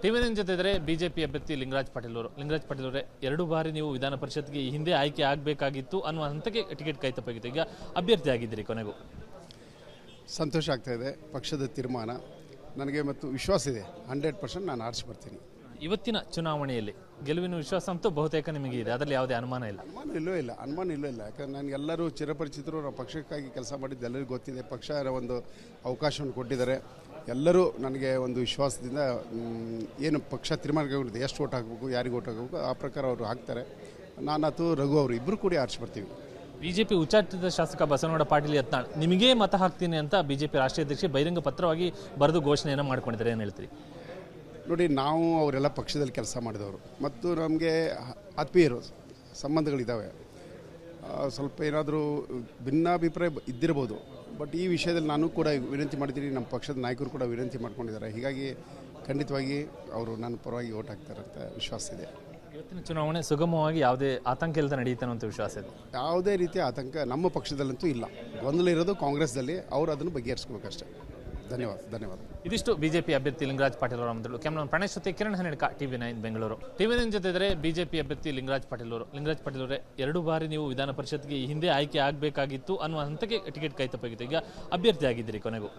ಟಿವಿ9 ಜೊತೆ ಇದ್ದರೆ ಬಿಜೆಪಿ ಅಭ್ಯರ್ಥಿ ಲಿಂಗರಾಜ್ ಪಾಟೀಲ್ ಅವರೇ 2 ಬಾರಿ ನೀವು ವಿಧಾನ ಪರಿಷತ್ಗೆ ಈ ಹಿಂದೆ ಆಯ್ಕೆ ಆಗಬೇಕಾಗಿತ್ತು ಅನ್ನುವ ಹಂತಕ್ಕೆ ಟಿಕೆಟ್ ಕೈತಪ್ಪಾಗಿತ್ತು. ಈಗ ಅಭ್ಯರ್ಥಿ ಆಗಿದ್ದೀರಿ. ಕೊನೆಗೂ ಸಂತೋಷ ಆಗ್ತಾ ಇದೆ. ಪಕ್ಷದ ತೀರ್ಮಾನ ನನಗೆ ಮತ್ತು ವಿಶ್ವಾಸ ಇದೆ. 100% ನಾನು ಆರಿಸಿ ಬರ್ತೀನಿ. ಇವತ್ತಿನ ಚುನಾವಣೆಯಲ್ಲಿ ಗೆಲುವಿನ ವಿಶ್ವಾಸ ಅಂತೂ ಬಹುತೇಕ ನಿಮಗೆ ಇದೆ, ಅದರಲ್ಲಿ ಯಾವುದೇ ಅನುಮಾನ ಇಲ್ಲ. ಅನುಮಾನ ಇಲ್ಲೂ ಇಲ್ಲ. ಯಾಕಂದ್ರೆ ನನಗೆಲ್ಲರೂ ಚಿರಪರಿಚಿತರು. ನಾವು ಪಕ್ಷಕ್ಕಾಗಿ ಕೆಲಸ ಮಾಡಿದ್ದು ಎಲ್ಲರಿಗೂ ಗೊತ್ತಿದೆ. ಪಕ್ಷ ಒಂದು ಅವಕಾಶವನ್ನು ಕೊಟ್ಟಿದ್ದಾರೆ. ಎಲ್ಲರೂ ನನಗೆ ಒಂದು ವಿಶ್ವಾಸದಿಂದ ಏನು ಪಕ್ಷ ತೀರ್ಮಾನ ಎಷ್ಟು ಓಟ್ ಹಾಕಬೇಕು, ಯಾರಿಗೆ ಓಟ್ ಹಾಕಬೇಕು ಆ ಪ್ರಕಾರ ಅವರು ಹಾಕ್ತಾರೆ. ನಾನತು ರಘು ಅವರು ಇಬ್ಬರು ಕೂಡಿ ಆರಿಸಿ ಬರ್ತೀವಿ. ಬಿಜೆಪಿ ಉಚ್ಚಾಟಿತ ಶಾಸಕ ಬಸವನಗೌಡ ಪಾಟೀಲ್ ಯತ್ನಾಳ್ ನಿಮಗೇ ಮತ ಹಾಕ್ತೀನಿ ಅಂತ ಬಿಜೆಪಿ ರಾಷ್ಟ್ರೀಯ ಅಧ್ಯಕ್ಷ ಬಹಿರಂಗ ಪತ್ರವಾಗಿ ಬರೆದು ಘೋಷಣೆಯನ್ನು ಮಾಡ್ಕೊಂಡಿದ್ದಾರೆ. ಏನು ಹೇಳ್ತೀರಿ? ನೋಡಿ, ನಾವು ಅವರೆಲ್ಲ ಪಕ್ಷದಲ್ಲಿ ಕೆಲಸ ಮಾಡಿದವರು ಮತ್ತು ನಮಗೆ ಆತ್ಮೀಯರು ಸಂಬಂಧಗಳಿದ್ದಾವೆ. ಸ್ವಲ್ಪ ಏನಾದರೂ ಭಿನ್ನಾಭಿಪ್ರಾಯ ಇದ್ದಿರ್ಬೋದು. ಬಟ್ ಈ ವಿಷಯದಲ್ಲಿ ನಾನು ಕೂಡ ವಿನಂತಿ ಮಾಡಿದ್ದೀನಿ, ನಮ್ಮ ಪಕ್ಷದ ನಾಯಕರು ಕೂಡ ವಿನಂತಿ ಮಾಡ್ಕೊಂಡಿದ್ದಾರೆ. ಹೀಗಾಗಿ ಖಂಡಿತವಾಗಿ ಅವರು ನನ್ನ ಪರವಾಗಿ ಓಟ್ ಹಾಕ್ತಾರೆ ಅಂತ ವಿಶ್ವಾಸ ಇದೆ. ಇವತ್ತಿನ ಚುನಾವಣೆ ಸುಗಮವಾಗಿ ಯಾವುದೇ ಆತಂಕ ಇಲ್ಲದೆ ನಡೆಯುತ್ತೆ ಅನ್ನೋ ವಿಶ್ವಾಸ ಇದೆ. ಯಾವುದೇ ರೀತಿಯ ಆತಂಕ ನಮ್ಮ ಪಕ್ಷದಲ್ಲಂತೂ ಇಲ್ಲ. ಗೊಂದಲ ಇರೋದು ಕಾಂಗ್ರೆಸ್ದಲ್ಲಿ. ಅವರು ಅದನ್ನು ಬಗೆಹರಿಸ್ಕೋಬೇಕಷ್ಟೇ. ಧನ್ಯವಾದ. ಇದಿಷ್ಟು ಬಿಜೆಪಿ ಅಭ್ಯರ್ಥಿ ಲಿಂಗರಾಜ್ ಪಾಟೀಲ್ ಅವರ ಮಾತುಗಳು. ಕ್ಯಾಮರಾ ಪ್ರಣೇಶ್ ಜೊತೆ ಕಿರಣ್ ಹನ್ನೆಡ್ಕ, ಟಿವಿ9 ಬೆಂಗಳೂರು. ಟಿವಿ9 ಜೊತೆ ಇದ್ದರೆ ಬಿಜೆಪಿ ಅಭ್ಯರ್ಥಿ ಲಿಂಗರಾಜ್ ಪಾಟೀಲ್ ಅವರೇ 2 ಬಾರಿ ನೀವು ವಿಧಾನ ಪರಿಷತ್ಗೆ ಈ ಹಿಂದೆ ಆಯ್ಕೆ ಆಗಬೇಕಾಗಿತ್ತು ಅನ್ನುವ ಹಂತಕ್ಕೆ ಟಿಕೆಟ್ ಕೈತಪ್ಪಾಗಿತ್ತು. ಈಗ ಅಭ್ಯರ್ಥಿ ಆಗಿದ್ದೀರಿ. ಕೊನೆಗೂ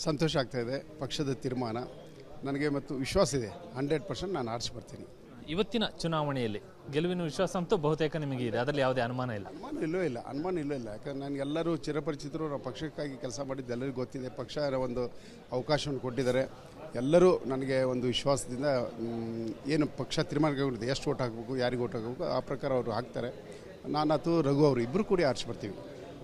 ಸಂತೋಷ ಆಗ್ತಾ ಇದೆ. ಪಕ್ಷದ ತೀರ್ಮಾನ ನನಗೆ ಮತ್ತು ವಿಶ್ವಾಸ ಇದೆ. 100% ನಾನು ಆರಿಸಿ ಬರ್ತೀನಿ. ಇವತ್ತಿನ ಚುನಾವಣೆಯಲ್ಲಿ ಗೆಲುವಿನ ವಿಶ್ವಾಸ ಅಂತೂ ಬಹುತೇಕ ನಿಮಗೆ ಇದೆ, ಅದರಲ್ಲಿ ಯಾವುದೇ ಅನುಮಾನ ಇಲ್ಲ. ಅನುಮಾನ ಇಲ್ಲೂ ಇಲ್ಲ. ಯಾಕಂದ್ರೆ ನನಗೆಲ್ಲರೂ ಚಿರಪರಿಚಿತರು. ನಾವು ಪಕ್ಷಕ್ಕಾಗಿ ಕೆಲಸ ಮಾಡಿದ್ದು ಎಲ್ಲರಿಗೂ ಗೊತ್ತಿದೆ. ಪಕ್ಷ ಒಂದು ಅವಕಾಶವನ್ನು ಕೊಟ್ಟಿದ್ದಾರೆ. ಎಲ್ಲರೂ ನನಗೆ ಒಂದು ವಿಶ್ವಾಸದಿಂದ ಏನು ಪಕ್ಷ ತೀರ್ಮಾನ ಎಷ್ಟು ಓಟ್ ಹಾಕಬೇಕು, ಯಾರಿಗೆ ಓಟ್ ಹಾಕಬೇಕು ಆ ಪ್ರಕಾರ ಅವರು ಹಾಕ್ತಾರೆ. ನಾನತು ರಘು ಅವರು ಇಬ್ಬರು ಕೂಡಿ ಆರಿಸಿ ಬರ್ತೀವಿ.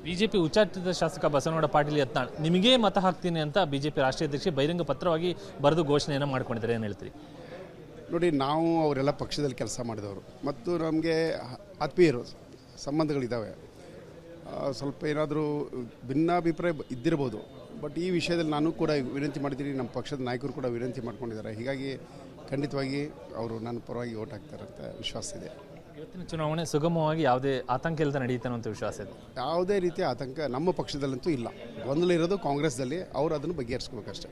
ಬಿಜೆಪಿ ಉಚ್ಚಾಟಿತ ಶಾಸಕ ಬಸವನಗೌಡ ಪಾಟೀಲ್ ಯತ್ನಾಳ್ ನಿಮಗೇ ಮತ ಹಾಕ್ತೀನಿ ಅಂತ ಬಿಜೆಪಿ ರಾಷ್ಟ್ರೀಯ ಅಧ್ಯಕ್ಷ ಬಹಿರಂಗ ಪತ್ರವಾಗಿ ಬರೆದು ಘೋಷಣೆಯನ್ನು ಮಾಡ್ಕೊಂಡಿದ್ದಾರೆ. ಏನು ಹೇಳ್ತೀರಿ? ನೋಡಿ, ನಾವು ಅವರೆಲ್ಲ ಪಕ್ಷದಲ್ಲಿ ಕೆಲಸ ಮಾಡಿದವರು ಮತ್ತು ನಮಗೆ ಆತ್ಮೀಯರು ಸಂಬಂಧಗಳಿದ್ದಾವೆ. ಸ್ವಲ್ಪ ಏನಾದರೂ ಭಿನ್ನಾಭಿಪ್ರಾಯ ಇದ್ದಿರ್ಬೋದು. ಬಟ್ ಈ ವಿಷಯದಲ್ಲಿ ನಾನು ಕೂಡ ವಿನಂತಿ ಮಾಡಿದ್ದೀನಿ, ನಮ್ಮ ಪಕ್ಷದ ನಾಯಕರು ಕೂಡ ವಿನಂತಿ ಮಾಡ್ಕೊಂಡಿದ್ದಾರೆ. ಹೀಗಾಗಿ ಖಂಡಿತವಾಗಿ ಅವರು ನನ್ನ ಪರವಾಗಿ ಓಟ್ ಹಾಕ್ತಾರೆ ಅಂತ ವಿಶ್ವಾಸ ಇದೆ. ಇವತ್ತಿನ ಚುನಾವಣೆ ಸುಗಮವಾಗಿ ಯಾವುದೇ ಆತಂಕ ಇಲ್ಲದೆ ನಡೆಯುತ್ತೆ ಅನ್ನೋ ವಿಶ್ವಾಸ ಇದೆ. ಯಾವುದೇ ರೀತಿಯ ಆತಂಕ ನಮ್ಮ ಪಕ್ಷದಲ್ಲಂತೂ ಇಲ್ಲ. ಗೊಂದಲ ಇರೋದು ಕಾಂಗ್ರೆಸ್ದಲ್ಲಿ. ಅವರು ಅದನ್ನು ಬಗೆಹರಿಸ್ಕೋಬೇಕಷ್ಟೇ.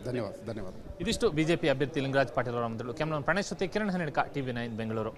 ಧನ್ಯವಾದ. ಇದಿಷ್ಟು ಬಿಜೆಪಿ ಅಭ್ಯರ್ಥಿ ಲಿಂಗರಾಜ್ ಪಾಟೀಲ್ ಅವರ ಮಾತುಗಳು. ಕ್ಯಾಮರಾ ಪ್ರಣೇಶ್ ಜೊತೆ ಕಿರಣ್ ಹನ್ನೆಡ್ಕ, ಟಿವಿ9 ಬೆಂಗಳೂರು.